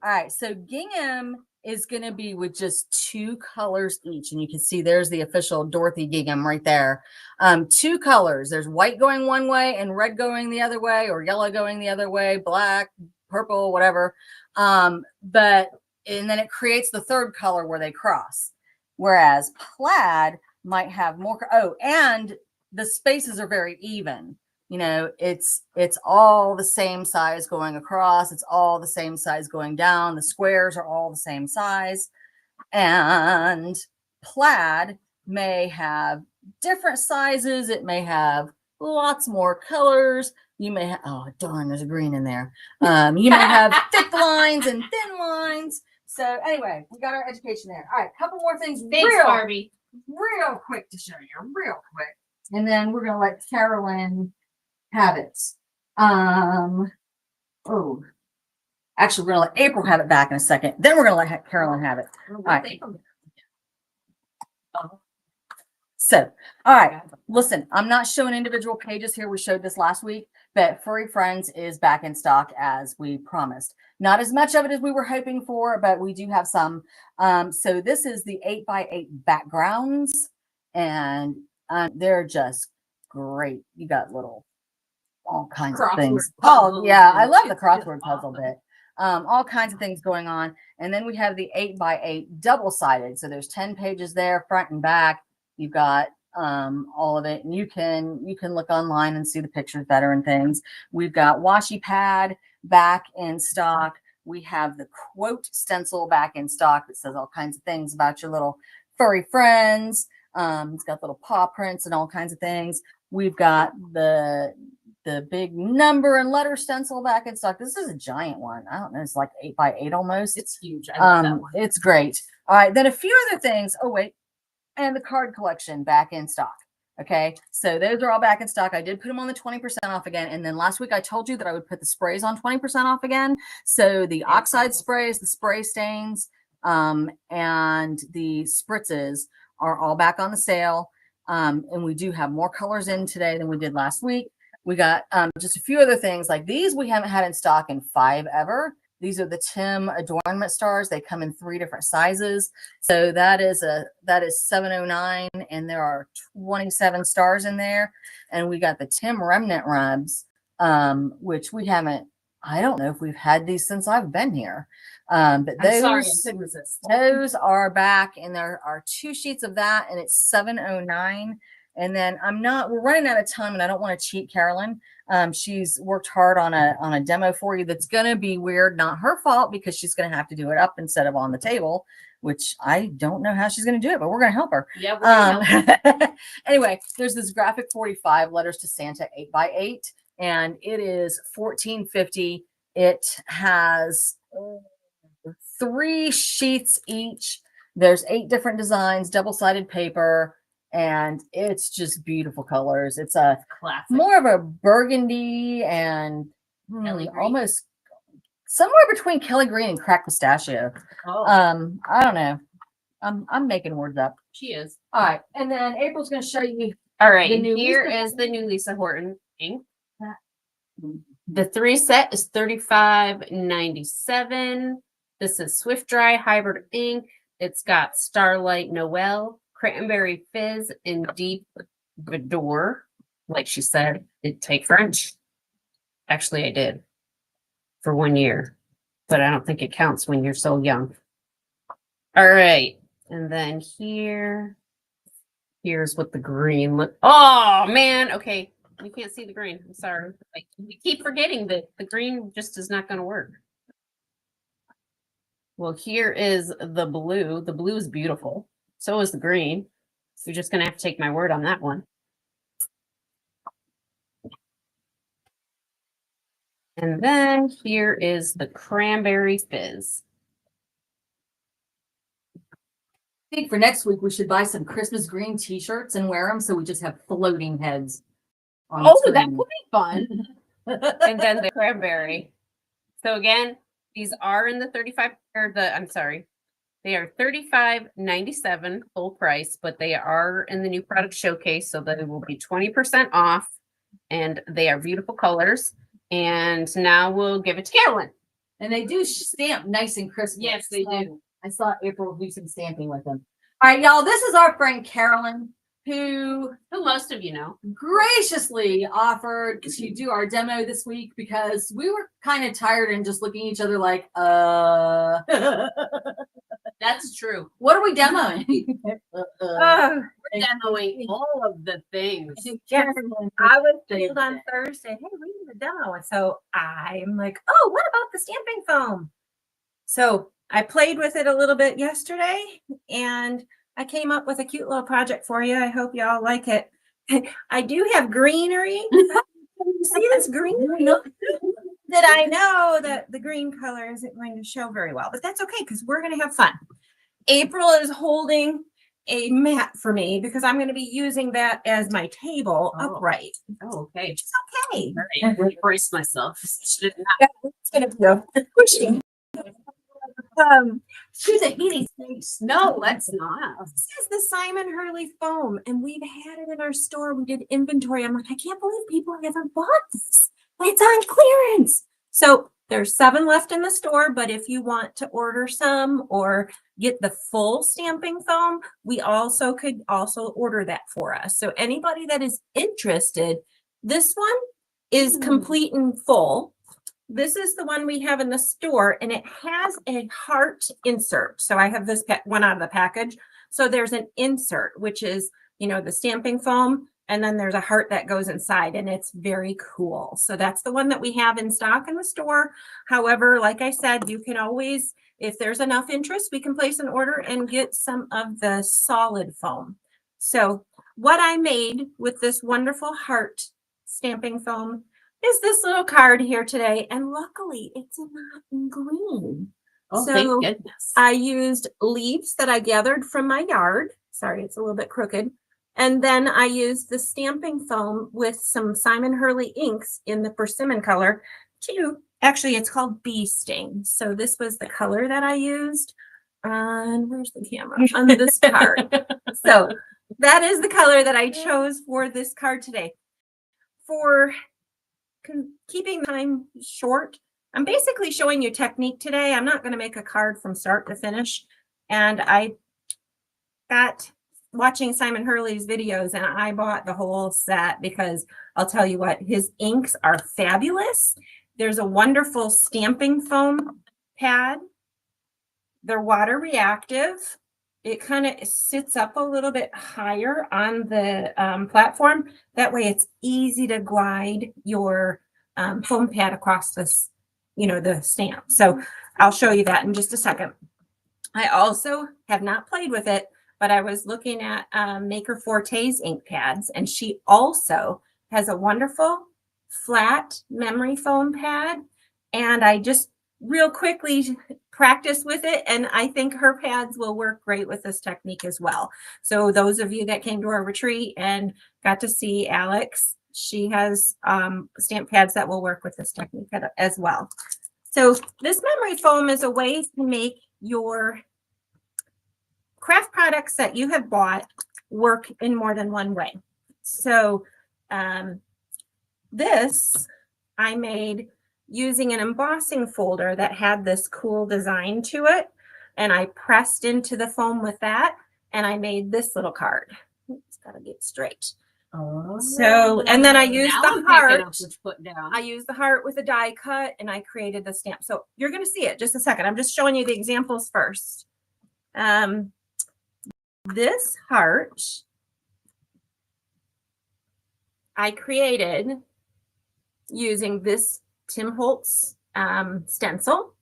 All right. So gingham is going to be with just 2 colors each. And you can see there's the official Dorothy gingham right there. 2 colors. There's white going one way and red going the other way, or yellow going the other way, black, purple, whatever. But and then it creates the third color where they cross. Whereas plaid might have more. Oh, and the spaces are very even. You know, it's all the same size going across. It's all the same size going down. The squares are all the same size. And plaid may have different sizes. It may have lots more colors. You may have, oh darn, there's a green in there. You may have thick lines and thin lines. So anyway, we got our education there. All right, a couple more things Thanks, Barbie. real quick to show you, real quick. And then we're gonna let Carolyn have it. Oh, actually, we're gonna let April have it back in a second. Then we're gonna let Carolyn have it. All right. So, all right, listen, I'm not showing individual pages here. We showed this last week, but Furry Friends is back in stock as we promised. Not as much of it as we were hoping for, but we do have some. So this is the 8x8 backgrounds, and they're just great. You got little all kinds of things. Oh yeah, I love the crossword puzzle bit. All kinds of things going on. And then we have the 8x8 double-sided. So there's 10 pages there, front and back. You've got all of it, and you can look online and see the pictures better and things. We've got washi pad back in stock. We have the quote stencil back in stock that says all kinds of things about your little furry friends. It's got little paw prints and all kinds of things. We've got the big number and letter stencil back in stock. This is a giant one. I don't know. It's like 8x8 almost. It's huge. I love that one. It's great. All right. Then a few other things. Oh, wait. And the card collection back in stock. Okay. So those are all back in stock. I did put them on the 20% off again. And then last week I told you that I would put the sprays on 20% off again. So the oxide sprays, the spray stains, and the spritzes are all back on the sale. And we do have more colors in today than we did last week. We got just a few other things like these we haven't had in stock in 5 ever. These are the Tim adornment stars. They come in 3 different sizes. So that is 709, and there are 27 stars in there. And we got the Tim remnant rubs, which we haven't. I don't know if we've had these since I've been here. But those, I'm sorry, I couldn't resist. those are back, and there are 2 sheets of that, and it's 709. And then we're running out of time, and I don't want to cheat Carolyn. She's worked hard on a demo for you that's going to be weird, not her fault, because she's going to have to do it up instead of on the table, which I don't know how she's going to do it, but we're going to help her. Yeah, we're gonna help. Anyway, there's this graphic 45 letters to Santa 8x8, and it is $14.50. It has 3 sheets each. There's 8 different designs, double-sided paper. And it's just beautiful colors. It's a Classic. more of a burgundy and almost somewhere between Kelly Green and cracked pistachio. Oh, I don't know. I'm making words up. she is. All right, and then April's going to show you. All right, The new here Lisa- is the new Lisa Horton ink. The 3 set is $35.97. This is Swift Dry Hybrid ink. It's got Starlight Noel, Cranberry Fizz, and Deep Vedour. Like she said, did take French. Actually, I did for 1 year, but I don't think it counts when you're so young. All right, and then here's what the green look. Oh man, okay, you can't see the green. I'm sorry. Like, we keep forgetting that the green just is not going to work. Well, here is the blue. The blue is beautiful. So is the green. You're just going to have to take my word on that one. And then here is the Cranberry Fizz. I think for next week we should buy some Christmas green T-shirts and wear them so we just have floating heads. On the Oh, that screen. would be fun. And then the cranberry. So again, these are in the 35 or the I'm sorry. They are $35.97 full price, but they are in the new product showcase, so that it will be 20% off. And they are beautiful colors. And now we'll give it to Carolyn. And they do stamp nice and crisp. Yes, they do. I saw April do some stamping with them. All right, y'all. This is our friend Carolyn. who most of you know. graciously offered to do our demo this week because we were kind of tired and just looking at each other like, That's true. what are we demoing? We're demoing all of the things. Yes, I was told on Thursday, hey, we need a demo. And so I'm like, oh, what about the stamping foam? So I played with it a little bit yesterday and I came up with a cute little project for you. I hope y'all like it. I do have greenery. You see this greenery? That I know that the green color isn't going to show very well, but that's okay because we're going to have fun. April is holding a mat for me because I'm going to be using that as my table upright. Oh, okay. It's okay. All right. Brace myself. Should not. It's going to be a pushing. To the heating space. No, let's not. This is the Simon Hurley foam, and we've had it in our store. We did inventory. I'm like, I can't believe people haven't bought this. It's on clearance. So there's 7 left in the store, but if you want to order some or get the full stamping foam, we also could order that for us. So anybody that is interested, this one is complete and full. This is the one we have in the store, and it has a heart insert. So I have this one out of the package. So there's an insert, which is, you know, the stamping foam, and then there's a heart that goes inside, and it's very cool. So that's the one that we have in stock in the store. However, like I said, you can always, if there's enough interest, we can place an order and get some of the solid foam. So what I made with this wonderful heart stamping foam is this little card here today, and luckily it's not in green. Oh, So thank goodness. I used leaves that I gathered from my yard. Sorry, it's a little bit crooked. And then I used the stamping foam with some Simon Hurley inks in the persimmon color to, actually it's called Bee Sting. So this was the color that I used on, where's the camera? On this card. So that is the color that I chose for this card today. For keeping time short, I'm basically showing you technique today. I'm not going to make a card from start to finish. And I got watching Simon Hurley's videos and I bought the whole set because I'll tell you what, his inks are fabulous. There's a wonderful stamping foam pad. They're water reactive. It kind of sits up a little bit higher on the platform. That way it's easy to glide your foam pad across this, you know, the stamp. So I'll show you that in just a second. I also have not played with it, but I was looking at Maker Forte's ink pads, and she also has a wonderful flat memory foam pad. And I just real quickly practice with it, and I think her pads will work great with this technique as well. So those of you that came to our retreat and got to see Alex, she has stamp pads that will work with this technique as well. So this memory foam is a way to make your craft products that you have bought work in more than one way. So this I made using an embossing folder that had this cool design to it. And I pressed into the foam with that, and I made this little card. It's got to get straight. Oh. So, and then I used Now the I'm picking heart. up what you put down. I used the heart with a die cut, and I created the stamp. So you're going to see it just a second. I'm just showing you the examples first. This heart I created using this Tim Holtz stencil.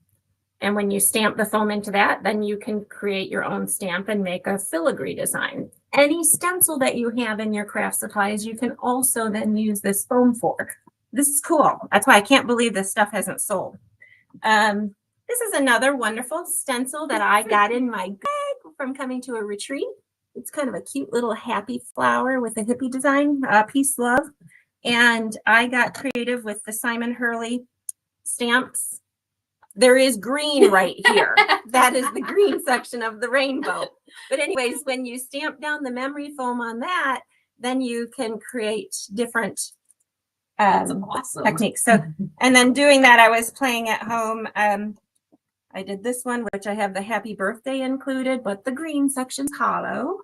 And when you stamp the foam into that, then you can create your own stamp and make a filigree design. Any stencil that you have in your craft supplies, you can also then use this foam for. This is cool. That's why I can't believe this stuff hasn't sold. This is another wonderful stencil that I got in my bag from coming to a retreat. It's kind of a cute little happy flower with a hippie design, peace, love. And I got creative with the Simon Hurley stamps. There is green right here. That is the green section of the rainbow. But anyways, when you stamp down the memory foam on that, then you can create different That's awesome. techniques. So, and then doing that, I was playing at home. I did this one, which I have the happy birthday included, but the green section's hollow.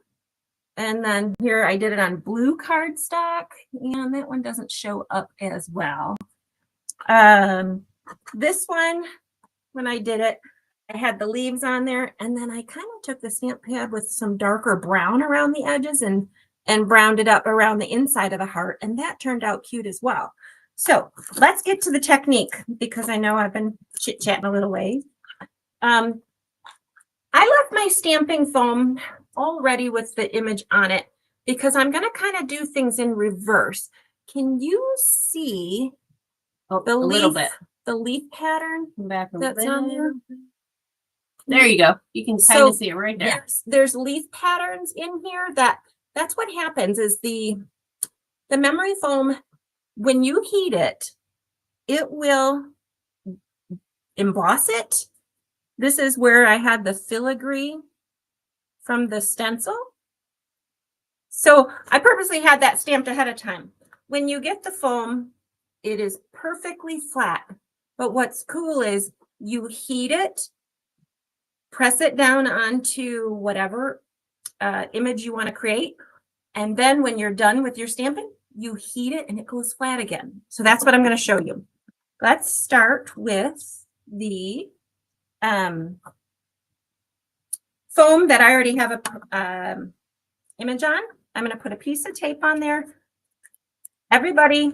And then here I did it on blue cardstock, and that one doesn't show up as well. This one, when I did it, I had the leaves on there, and then I kind of took the stamp pad with some darker brown around the edges and browned it up around the inside of the heart, and that turned out cute as well. So let's get to the technique, because I know I've been chit-chatting a little ways. I left my stamping foam all ready with the image on it because I'm going to kind of do things in reverse. Can you see Oh, the a little leaf, bit. the leaf pattern Back a that's little on there? There you go. You can kind So, of see it right there. Yes, there's leaf patterns in here that's what happens is the memory foam, when you heat it, it will emboss it. This is where I had the filigree from the stencil. So I purposely had that stamped ahead of time. When you get the foam, it is perfectly flat. But what's cool is you heat it, press it down onto whatever image you want to create. And then when you're done with your stamping, you heat it and it goes flat again. So that's what I'm going to show you. Let's start with the foam that I already have a image on. I'm going to put a piece of tape on there. Everybody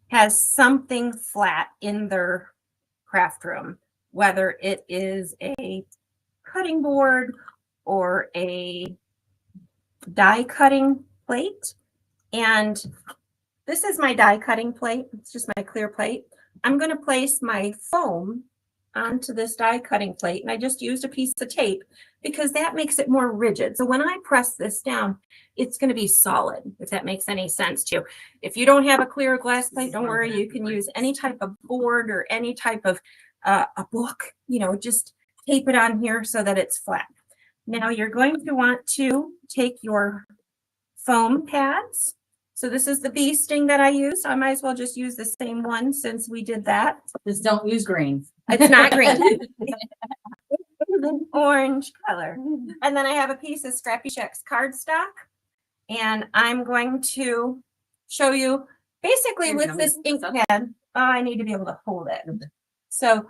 has something flat in their craft room, whether it is a cutting board or a die cutting plate. And this is my die cutting plate. It's just my clear plate. I'm going to place my foam onto this die cutting plate, and I just used a piece of tape because that makes it more rigid. So when I press this down, it's going to be solid, if that makes any sense to you. If you don't have a clear glass plate, don't worry, you can use any type of board or any type of a book, you know, just tape it on here so that it's flat. Now you're going to want to take your foam pads. So this is the bee sting that I used. I might as well just use the same one since we did that. Just don't use green. It's not green. It's an orange color. And then I have a piece of ScrappyShak's cardstock. And I'm going to show you basically with this ink pad. Oh, I need to be able to hold it. So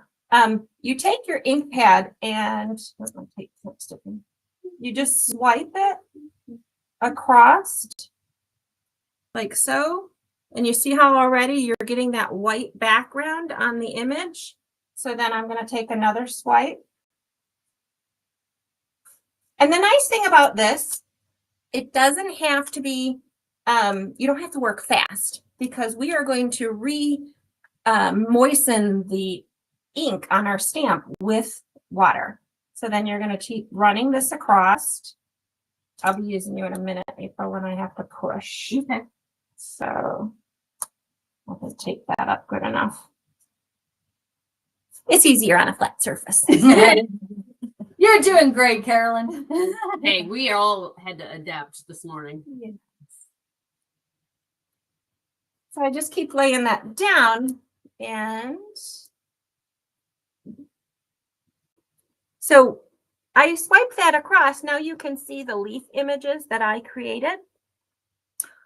you take your ink pad and where's my tape? You just swipe it across like so. And you see how already you're getting that white background on the image. So then I'm going to take another swipe. And the nice thing about this, it doesn't have to be, you don't have to work fast because we are going to moisten the ink on our stamp with water. So then you're going to keep running this across. I'll be using you in a minute, April, when I have to push. Okay. So I'll just take that up good enough. It's easier on a flat surface. You're doing great, Carolyn. Hey, we all had to adapt this morning. Yes. So I just keep laying that down, and so I swipe that across. Now you can see the leaf images that I created.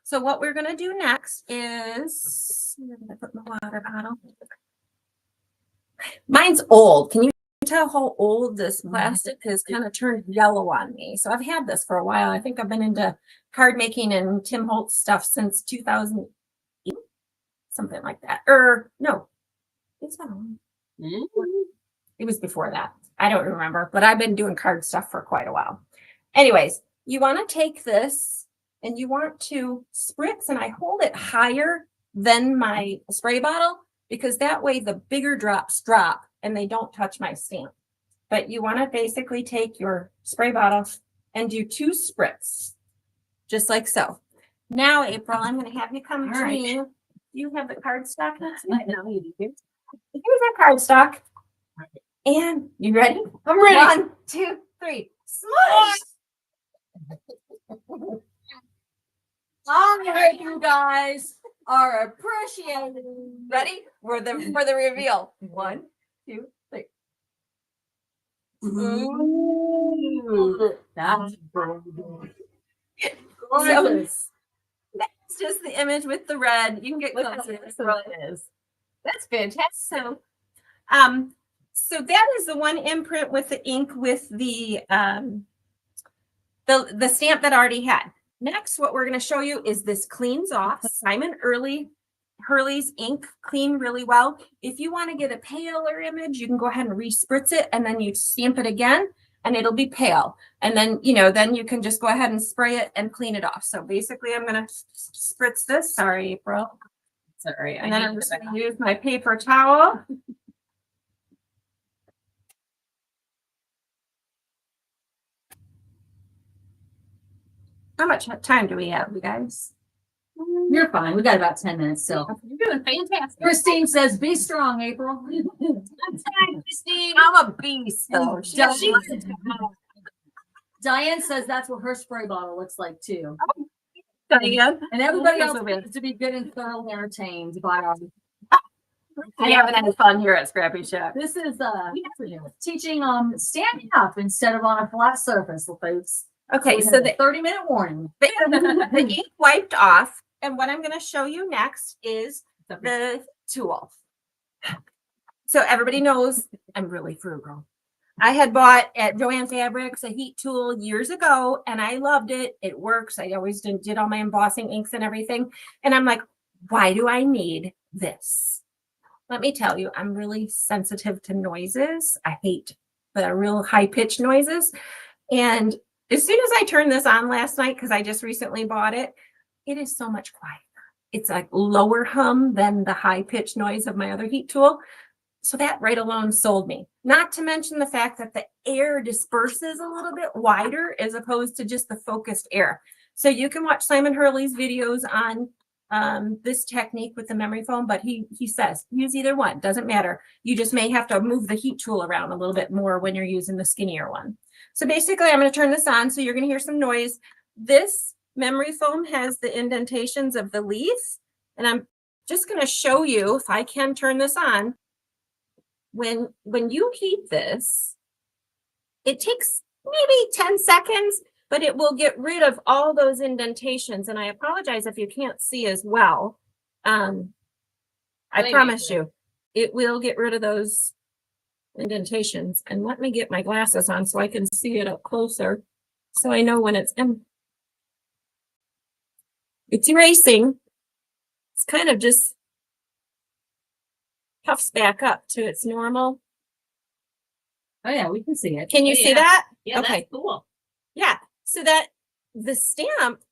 So what we're going to do next is, I'm going to put my water bottle. Mine's old. Can you tell how old this plastic has kind of turned yellow on me? So I've had this for a while. I think I've been into card making and Tim Holtz stuff since 2008, something like that. Or no, it's not. It was before that. I don't remember, but I've been doing card stuff for quite a while. Anyways, you want to take this and you want to spritz, and I hold it higher than my spray bottle because that way the bigger drops drop and they don't touch my stamp. But you want to basically take your spray bottle and do 2 spritz, just like so. Now, April, I'm going to have you come to me. You have the cardstock. No, you do. Here's our cardstock. And you ready? I'm ready. 1, 2, 3. Smush! All right, you guys are appreciated. Ready? For the reveal. 1, 2, 3. Ooh, that's gorgeous. That's just the image with the red. You can get Look how closer. awesome it is. That's fantastic. So that is the one imprint with the ink with the stamp that I already had. Next, what we're going to show you is this cleans off. Simon Hurley's ink clean really well. If you want to get a paler image, you can go ahead and respritz it and then you stamp it again and it'll be pale. And then, then you can just go ahead and spray it and clean it off. So basically I'm going to spritz this. Sorry, April. Sorry. And then I'm just going to use my paper towel. How much time do we have, you guys? You're fine. We got about 10 minutes still. You're doing fantastic. Christine says, be strong, April. Christine. I'm a beast, though. Diane says that's what her spray bottle looks like too. Diane. And everybody else So bad. needs to be good and thoroughly entertained by our. I haven't had fun here at ScrappyShak. This is teaching standing up instead of on a flat surface, folks. Okay, We so have a the 30-minute warning. the ink wiped off, and what I'm going to show you next is the tool. So everybody knows I'm really frugal. I had bought at Joann Fabrics a heat tool years ago, and I loved it. It works. I always did all my embossing inks and everything. And I'm like, why do I need this? Let me tell you, I'm really sensitive to noises. I hate the real high-pitched noises. And as soon as I turned this on last night, because I just recently bought it, it is so much quieter. It's like lower hum than the high-pitched noise of my other heat tool. So that right alone sold me. Not to mention the fact that the air disperses a little bit wider as opposed to just the focused air. So you can watch Simon Hurley's videos on this technique with the memory foam, but he says use either one, doesn't matter. You just may have to move the heat tool around a little bit more when you're using the skinnier one. So basically I'm going to turn this on, so you're going to hear some noise. This memory foam has the indentations of the leaf, and I'm just going to show you, if I can turn this on, when you heat this, it takes maybe 10 seconds, but it will get rid of all those indentations. And I apologize if you can't see as well. I promise you, it will get rid of those indentations. And let me get my glasses on so I can see it up closer, so I know when it's erasing. It's kind of just puffs back up to its normal. Oh yeah, we can see it. Can you Oh, see yeah. that? Yeah, Okay. that's cool. Yeah. So that the stamp,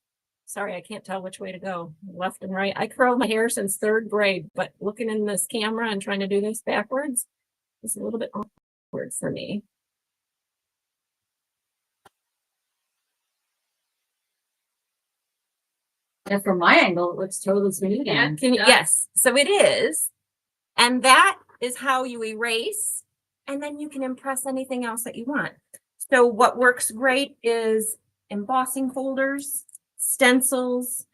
sorry, I can't tell which way to go, left and right. I curled my hair since 3rd grade, but looking in this camera and trying to do this backwards is a little bit awkward for me. And from my angle, it looks totally smooth again. Yes. So it is. And that is how you erase. And then you can impress anything else that you want. So what works great is embossing folders, stencils,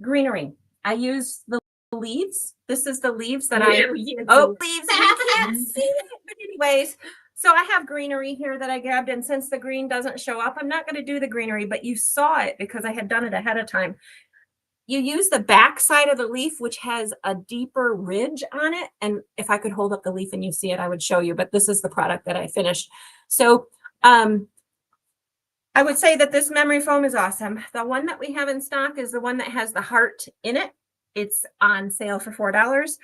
greenery. I use the leaves. This is the leaves that leaves. You can't see it. But anyways, so I have greenery here that I grabbed. And since the green doesn't show up, I'm not going to do the greenery, but you saw it because I had done it ahead of time. You use the back side of the leaf, which has a deeper ridge on it. And if I could hold up the leaf and you see it, I would show you, but this is the product that I finished. So I would say that this memory foam is awesome. The one that we have in stock is the one that has the heart in it. It's on sale for $4.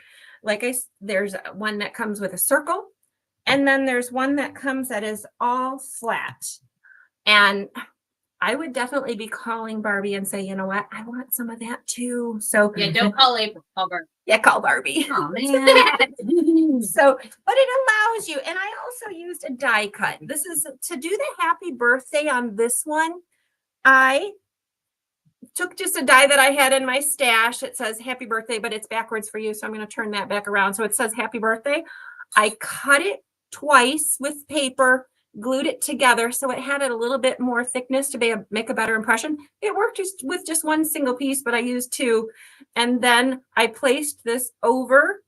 There's one that comes with a circle, and then there's one that comes that is all flat. And I would definitely be calling Barbie and say, you know what, I want some of that too. So Yeah, don't call April, call Barbie. yeah, call Barbie. Oh man. So, but it allows you, and I also used a die cut. This is to do the happy birthday on this one. I took just a die that I had in my stash. It says happy birthday, but it's backwards for you. So I'm going to turn that back around. So it says happy birthday. I cut it twice with paper, glued it together so it had a little bit more thickness to make a better impression. It worked with just one single piece, but I used 2. And then I placed this over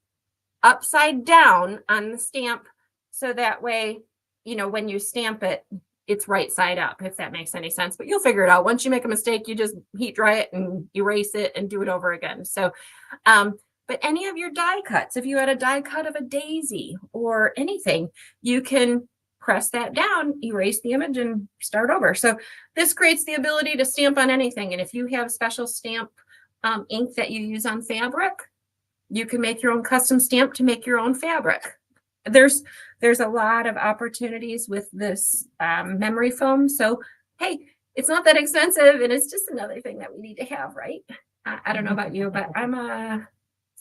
upside down on the stamp, so that way, when you stamp it, it's right side up, if that makes any sense. But you'll figure it out. Once you make a mistake, you just heat dry it and erase it and do it over again. So, but any of your die cuts, if you had a die cut of a daisy or anything, you can press that down, erase the image, and start over. So this creates the ability to stamp on anything. And if you have special stamp ink that you use on fabric, you can make your own custom stamp to make your own fabric. There's a lot of opportunities with this memory foam. So, hey, it's not that expensive, and it's just another thing that we need to have, right? I don't know about you, but I'm a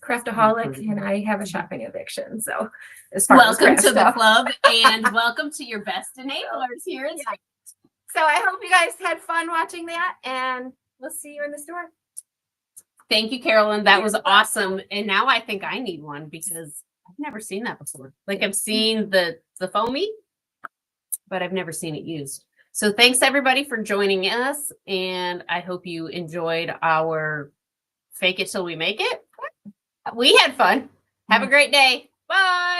craftaholic and I have a shopping addiction. So as far as Welcome craft to the stuff. club and welcome to your best enablers here. Yeah. So I hope you guys had fun watching that, and we'll see you in the store. Thank you, Carolyn. That You're was welcome. awesome. And now I think I need one because I've never seen that before. Like I've seen the foamy, but I've never seen it used. So thanks everybody for joining us. And I hope you enjoyed our fake it till we make it. We had fun. Have a great day. Bye.